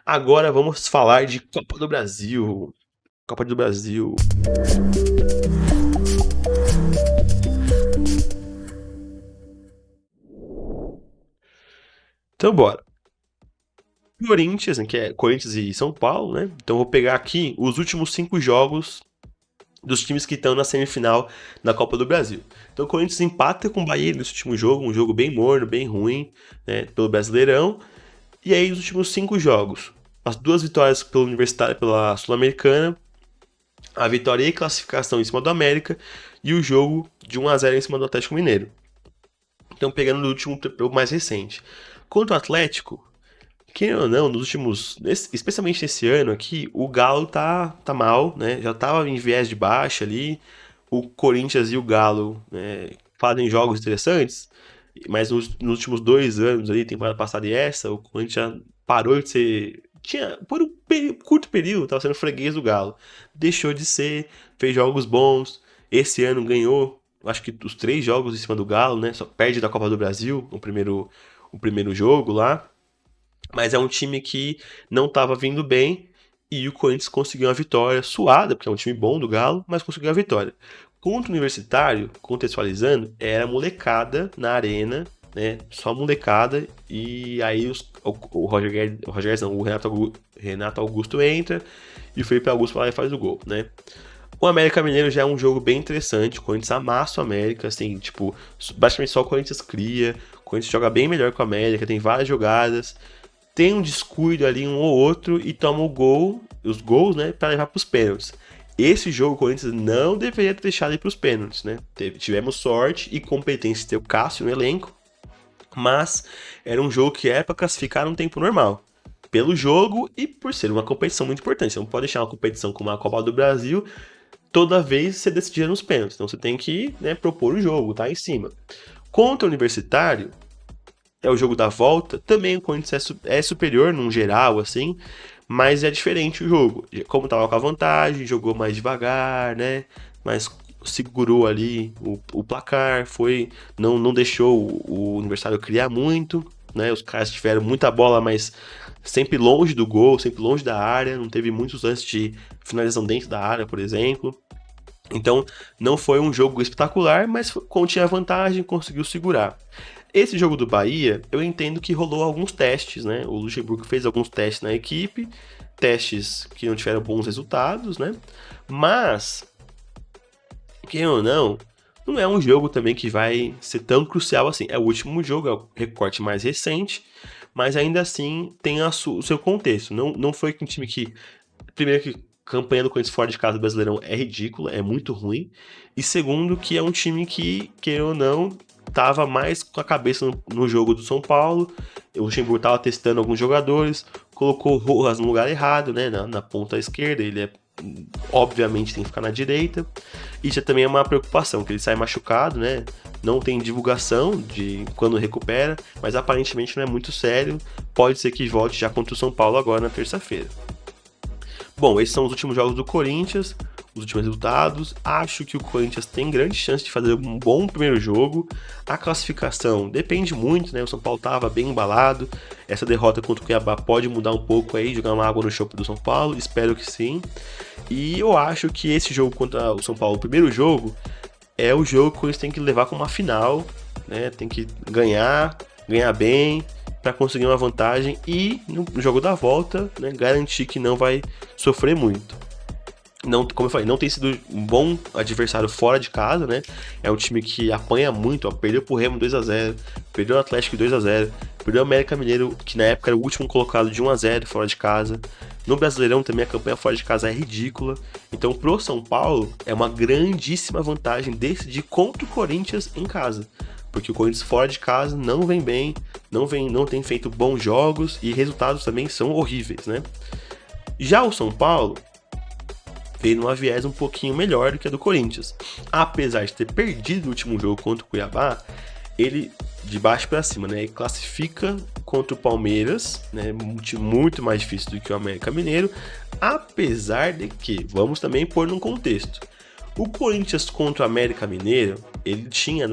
Agora vamos falar de Copa do Brasil. Copa do Brasil. Então bora. Corinthians, né, que é Corinthians e São Paulo, né? Então vou pegar aqui os últimos 5 jogos dos times que estão na semifinal da Copa do Brasil. Então o Corinthians empata com o Bahia nesse último jogo, um jogo bem morno, bem ruim, né, pelo Brasileirão. E aí os últimos 5 jogos, as 2 vitórias pelo Universitário e pela Sul-Americana, a vitória e classificação em cima do América e o jogo de 1-0 em cima do Atlético Mineiro. Então pegando no último, o mais recente. Contra o Atlético, querendo ou não, nos últimos, especialmente nesse ano aqui, o Galo tá mal, né? Já tava em viés de baixa ali. O Corinthians e o Galo, né, fazem jogos interessantes, mas nos últimos 2 anos ali, temporada passada e essa, o Corinthians parou de ser. Tinha, por um curto período, estava sendo freguês do Galo. Deixou de ser, fez jogos bons. Esse ano ganhou, acho que os 3 jogos em cima do Galo, né? Só perde da Copa do Brasil, o primeiro jogo lá. Mas é um time que não estava vindo bem e o Corinthians conseguiu uma vitória suada, porque é um time bom do Galo, mas conseguiu a vitória. Contra o Universitário, contextualizando, era molecada na arena, né? Só molecada. E aí o Roger Guedes não, o Renato Augusto entra e o Felipe Augusto vai lá e faz o gol, né? O América Mineiro já é um jogo bem interessante. O Corinthians amassa o América, assim, tipo, basicamente só o Corinthians cria. O Corinthians joga bem melhor com o América, tem várias jogadas. Tem um descuido ali, um ou outro, e toma o gol, os gols, né, para levar para os pênaltis. Esse jogo o Corinthians não deveria ter deixado ir para os pênaltis, né? Tivemos sorte e competência de ter o Cássio no elenco, mas era um jogo que era para classificar no tempo normal. Pelo jogo e por ser uma competição muito importante. Você não pode deixar uma competição como a Copa do Brasil toda vez ser decidida nos pênaltis. Então você tem que, né, propor o jogo, tá em cima. Contra o Universitário, é o jogo da volta, também o Corinthians é superior num geral, assim, mas é diferente o jogo. Como tava com a vantagem, jogou mais devagar, né? Mas segurou ali o placar, não deixou o Universitário criar muito, né? Os caras tiveram muita bola, mas sempre longe do gol, sempre longe da área, não teve muitos lances de finalização dentro da área, por exemplo. Então, não foi um jogo espetacular, mas continha vantagem, conseguiu segurar. Esse jogo do Bahia, eu entendo que rolou alguns testes, né? O Luxemburgo fez alguns testes na equipe, testes que não tiveram bons resultados, né? Mas, querendo ou não é um jogo também que vai ser tão crucial assim. É o último jogo, é o recorte mais recente, mas ainda assim tem o seu contexto. Não foi um time que. Primeiro que a campanha do Corinthians fora de casa do Brasileirão é ridícula, é muito ruim. E segundo, que é um time que, querendo ou não, tava mais com a cabeça no jogo do São Paulo. O Luxemburgo tava testando alguns jogadores, colocou o Rojas no lugar errado, né? Na ponta esquerda, ele obviamente tem que ficar na direita. Isso também é uma preocupação, que ele sai machucado, né? Não tem divulgação de quando recupera, mas aparentemente não é muito sério. Pode ser que volte já contra o São Paulo agora na terça-feira. Bom, esses são os últimos jogos do Corinthians, os últimos resultados. Acho que o Corinthians tem grande chance de fazer um bom primeiro jogo. A classificação depende muito, né? O São Paulo estava bem embalado. Essa derrota contra o Cuiabá pode mudar um pouco aí, jogar uma água no chope do São Paulo. Espero que sim. E eu acho que esse jogo contra o São Paulo, o primeiro jogo, é o jogo que o Corinthians tem que levar como uma final, né? Tem que ganhar bem, para conseguir uma vantagem e no jogo da volta, né, garantir que não vai sofrer muito. Não, como eu falei, não tem sido um bom adversário fora de casa, né? É um time que apanha muito, ó, perdeu pro Remo 2-0, perdeu o Atlético 2-0, perdeu o América Mineiro, que na época era o último colocado de 1-0 fora de casa. No Brasileirão também a campanha fora de casa é ridícula. Então pro São Paulo é uma grandíssima vantagem decidir contra o Corinthians em casa. Porque o Corinthians fora de casa não vem bem, não tem feito bons jogos e resultados também são horríveis, né? Já o São Paulo veio numa viés um pouquinho melhor do que a do Corinthians. Apesar de ter perdido o último jogo contra o Cuiabá, ele de baixo para cima, né? Ele classifica contra o Palmeiras, né? Muito mais difícil do que o América Mineiro, apesar de que, vamos também pôr num contexto. O Corinthians contra o América Mineiro, ele tinha,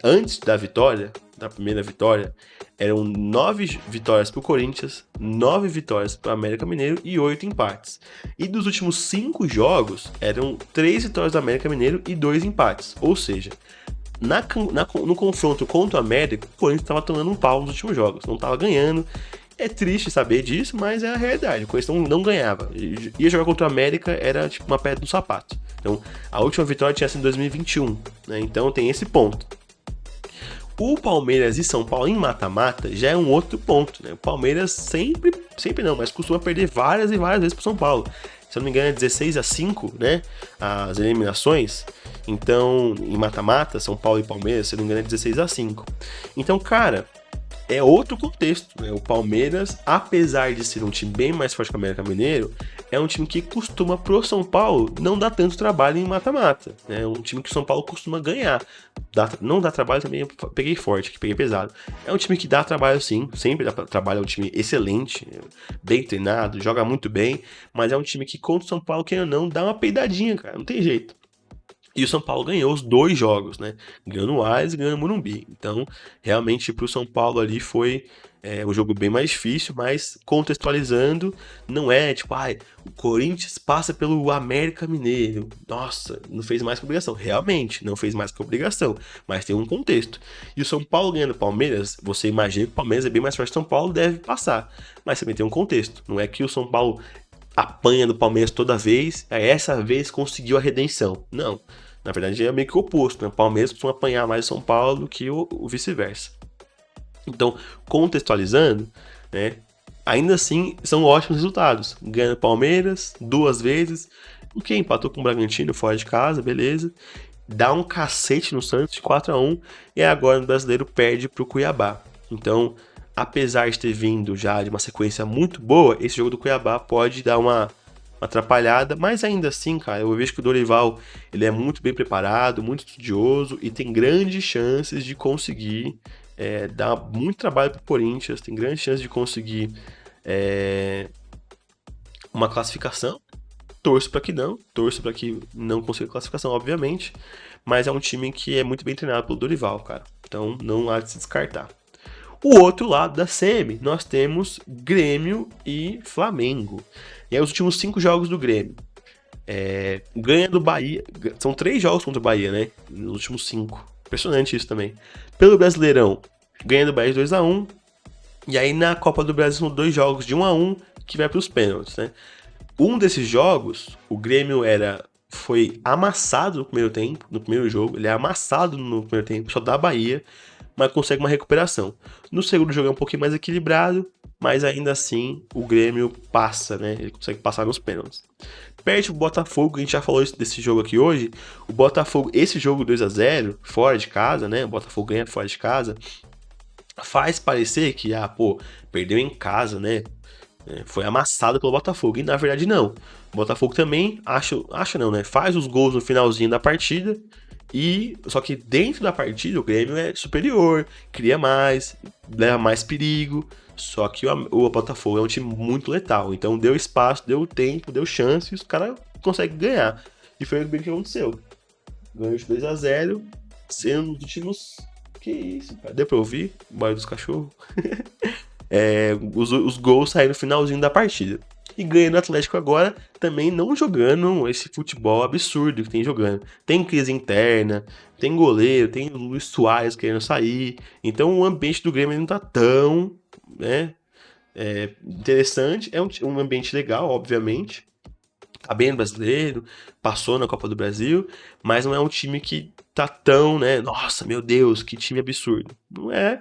antes da vitória, da primeira vitória, eram 9 vitórias pro Corinthians, 9 vitórias pro América Mineiro e 8 empates. E dos últimos 5 jogos, eram 3 vitórias do América Mineiro e 2 empates. Ou seja, no confronto contra o América, o Corinthians estava tomando um pau nos últimos jogos, não estava ganhando. É triste saber disso, mas é a realidade. O Corinthians não ganhava. Ia jogar contra o América, era tipo uma pedra no sapato. Então, a última vitória tinha sido em 2021, né? Então tem esse ponto. O Palmeiras e São Paulo em mata-mata já é um outro ponto, né? O Palmeiras sempre não, mas costuma perder várias e várias vezes pro São Paulo. Se eu não me engano é 16-5, né? As eliminações. Então, em mata-mata, São Paulo e Palmeiras, se eu não me engano é 16-5. Então, cara, é outro contexto, né? O Palmeiras, apesar de ser um time bem mais forte que o América Mineiro, é um time que costuma pro São Paulo não dar tanto trabalho em mata-mata, né? É um time que o São Paulo costuma ganhar. Não dá trabalho também, eu peguei forte, que peguei pesado. É um time que dá trabalho sim, sempre dá trabalho, é um time excelente, bem treinado, joga muito bem, mas é um time que contra o São Paulo, quem ou não, dá uma peidadinha, cara, não tem jeito. E o São Paulo ganhou os 2 jogos, né? Ganhou no Allianz e ganhou no Morumbi. Então, realmente, pro São Paulo ali foi um jogo bem mais difícil, mas contextualizando, não é tipo, o Corinthians passa pelo América Mineiro. Nossa, não fez mais que obrigação. Realmente, não fez mais que obrigação, mas tem um contexto. E o São Paulo ganhando o Palmeiras, você imagina que o Palmeiras é bem mais forte que o São Paulo, deve passar. Mas também tem um contexto. Não é que o São Paulo apanha do Palmeiras toda vez, essa vez conseguiu a redenção. Não. Na verdade, é meio que o oposto, né? O Palmeiras costuma apanhar mais o São Paulo do que o vice-versa. Então, contextualizando, né? Ainda assim, são ótimos resultados. Ganha o Palmeiras 2 vezes, o que empatou com o Bragantino fora de casa, beleza. Dá um cacete no Santos de 4-1 e agora no Brasileiro perde pro Cuiabá. Então, apesar de ter vindo já de uma sequência muito boa, esse jogo do Cuiabá pode dar uma atrapalhada, mas ainda assim, cara, eu vejo que o Dorival ele é muito bem preparado, muito estudioso e tem grandes chances de conseguir dar muito trabalho pro Corinthians, tem grandes chances de conseguir uma classificação. Torço para que não consiga classificação, obviamente, mas é um time que é muito bem treinado pelo Dorival, cara. Então não há de se descartar. O outro lado da semi, nós temos Grêmio e Flamengo. E aí os últimos 5 jogos do Grêmio. Ganha do Bahia. São 3 jogos contra o Bahia, né? Nos últimos 5. Impressionante isso também. Pelo Brasileirão, ganha do Bahia de 2-1. E aí na Copa do Brasil são 2 jogos de 1-1 que vai para os pênaltis, né? Um desses jogos, o Grêmio foi amassado no primeiro tempo, no primeiro jogo. Ele é amassado no primeiro tempo, só da Bahia, mas consegue uma recuperação. No segundo jogo é um pouquinho mais equilibrado, mas ainda assim o Grêmio passa, né? Ele consegue passar nos pênaltis. Perde o Botafogo, a gente já falou desse jogo aqui hoje. O Botafogo, esse jogo 2-0, fora de casa, né? O Botafogo ganha fora de casa. Faz parecer que, perdeu em casa, né? Foi amassado pelo Botafogo. E na verdade não. O Botafogo também acha não, né? Faz os gols no finalzinho da partida. Só que dentro da partida o Grêmio é superior, cria mais, leva mais perigo. Só que o Botafogo é um time muito letal. Então deu espaço, deu tempo, deu chance e os caras conseguem ganhar. E foi bem o que aconteceu. Ganhou de 2-0, sendo um dos últimos. Que isso, cara? Deu pra ouvir? O barulho dos cachorros. Os gols saíram no finalzinho da partida. E ganha no Atlético agora, também não jogando esse futebol absurdo que tem jogando. Tem crise interna, tem goleiro, tem o Luis Soares querendo sair. Então o ambiente do Grêmio não tá tão interessante. É um ambiente legal, obviamente. Tá bem no Brasileiro, passou na Copa do Brasil, mas não é um time que tá tão, né? Nossa, meu Deus, que time absurdo. Não é.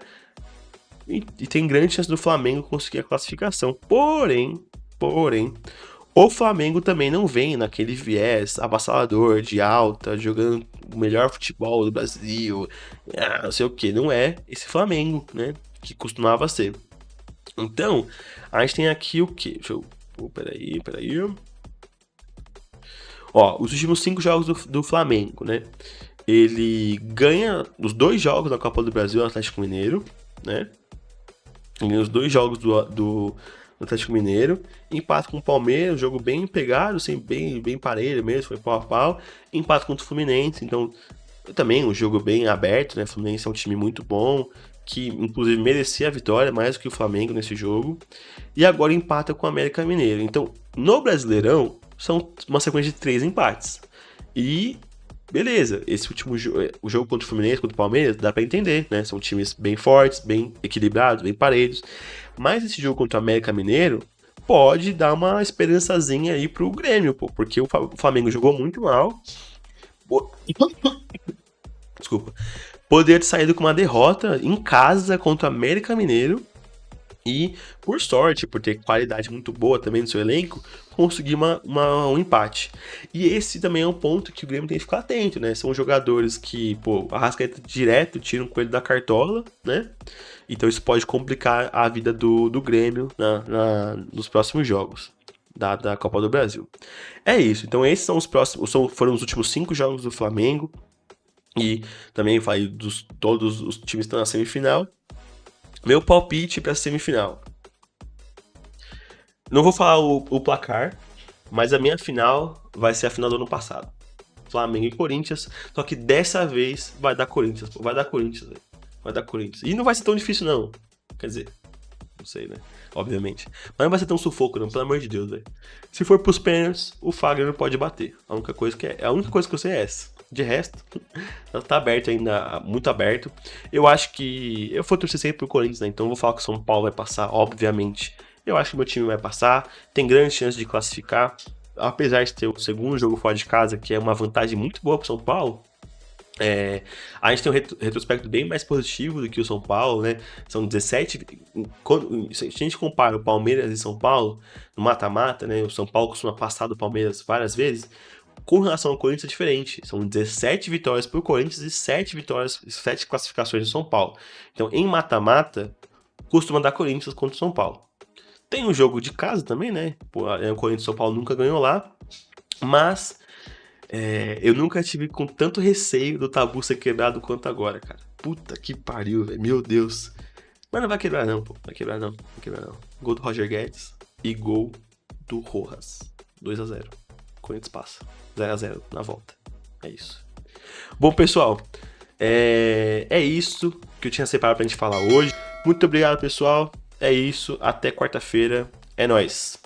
E tem grande chance do Flamengo conseguir a classificação. Porém, o Flamengo também não vem naquele viés avassalador de alta, jogando o melhor futebol do Brasil, não sei o que. Não é esse Flamengo, né? Que costumava ser. Então, a gente tem aqui o que? Deixa eu. Peraí. Ó, os últimos 5 jogos do Flamengo, né? Ele ganha os 2 jogos da Copa do Brasil, o Atlético Mineiro, né? Ganha os 2 jogos do Atlético Mineiro, empata com o Palmeiras, jogo bem pegado, assim, bem parelho mesmo, foi pau a pau, empata contra o Fluminense, então também um jogo bem aberto, né? O Fluminense é um time muito bom, que inclusive merecia a vitória mais do que o Flamengo nesse jogo, e agora empata com o América Mineiro. Então, no Brasileirão, são uma sequência de 3 empates. E beleza, esse último jogo, o jogo contra o Fluminense, contra o Palmeiras, dá pra entender, né? São times bem fortes, bem equilibrados, bem parelhos. Mas esse jogo contra o América Mineiro pode dar uma esperançazinha aí pro Grêmio, pô, porque o Flamengo jogou muito mal. Desculpa. Poderia ter saído com uma derrota em casa contra o América Mineiro. E, por sorte, por ter qualidade muito boa também no seu elenco, conseguir um empate. E esse também é um ponto que o Grêmio tem que ficar atento, né? São jogadores que, pô, a Arrascaeta direto tira um coelho da cartola, né? Então isso pode complicar a vida do Grêmio nos próximos jogos da Copa do Brasil. É isso. Então esses são os próximos, foram os últimos 5 jogos do Flamengo. E também falei todos os times que estão na semifinal. Meu palpite pra semifinal. Não vou falar o placar, mas a minha final vai ser a final do ano passado. Flamengo e Corinthians, só que dessa vez vai dar Corinthians, pô. Vai dar Corinthians, velho. Vai dar Corinthians. E não vai ser tão difícil, não. Quer dizer, não sei, né? Obviamente. Mas não vai ser tão sufoco, não, pelo amor de Deus, velho. Se for pros pênaltis, o Fagner não pode bater. A única coisa que eu sei é essa. De resto, tá aberto ainda, muito aberto. Eu acho que eu vou torcer sempre pro Corinthians, né? Então eu vou falar que o São Paulo vai passar, obviamente. Eu acho que o meu time vai passar, tem grande chance de classificar. Apesar de ter o segundo jogo fora de casa, que é uma vantagem muito boa pro São Paulo, a gente tem um retrospecto bem mais positivo do que o São Paulo, né? São 17. Se a gente compara o Palmeiras e São Paulo no mata-mata, né? O São Paulo costuma passar do Palmeiras várias vezes. Com relação ao Corinthians é diferente. São 17 vitórias pro Corinthians e 7 classificações do São Paulo. Então, em mata-mata, costuma dar Corinthians contra o São Paulo. Tem um jogo de casa também, né? O Corinthians e São Paulo nunca ganhou lá. Mas eu nunca tive com tanto receio do tabu ser quebrado quanto agora, cara. Puta que pariu, velho. Meu Deus. Mas não vai quebrar não, pô. Vai quebrar não. Gol do Roger Guedes e gol do Rojas. 2-0. Corinthians passa. 0-0 na volta. É isso. Bom, pessoal, é isso que eu tinha separado pra gente falar hoje. Muito obrigado, pessoal. É isso. Até quarta-feira. É nóis.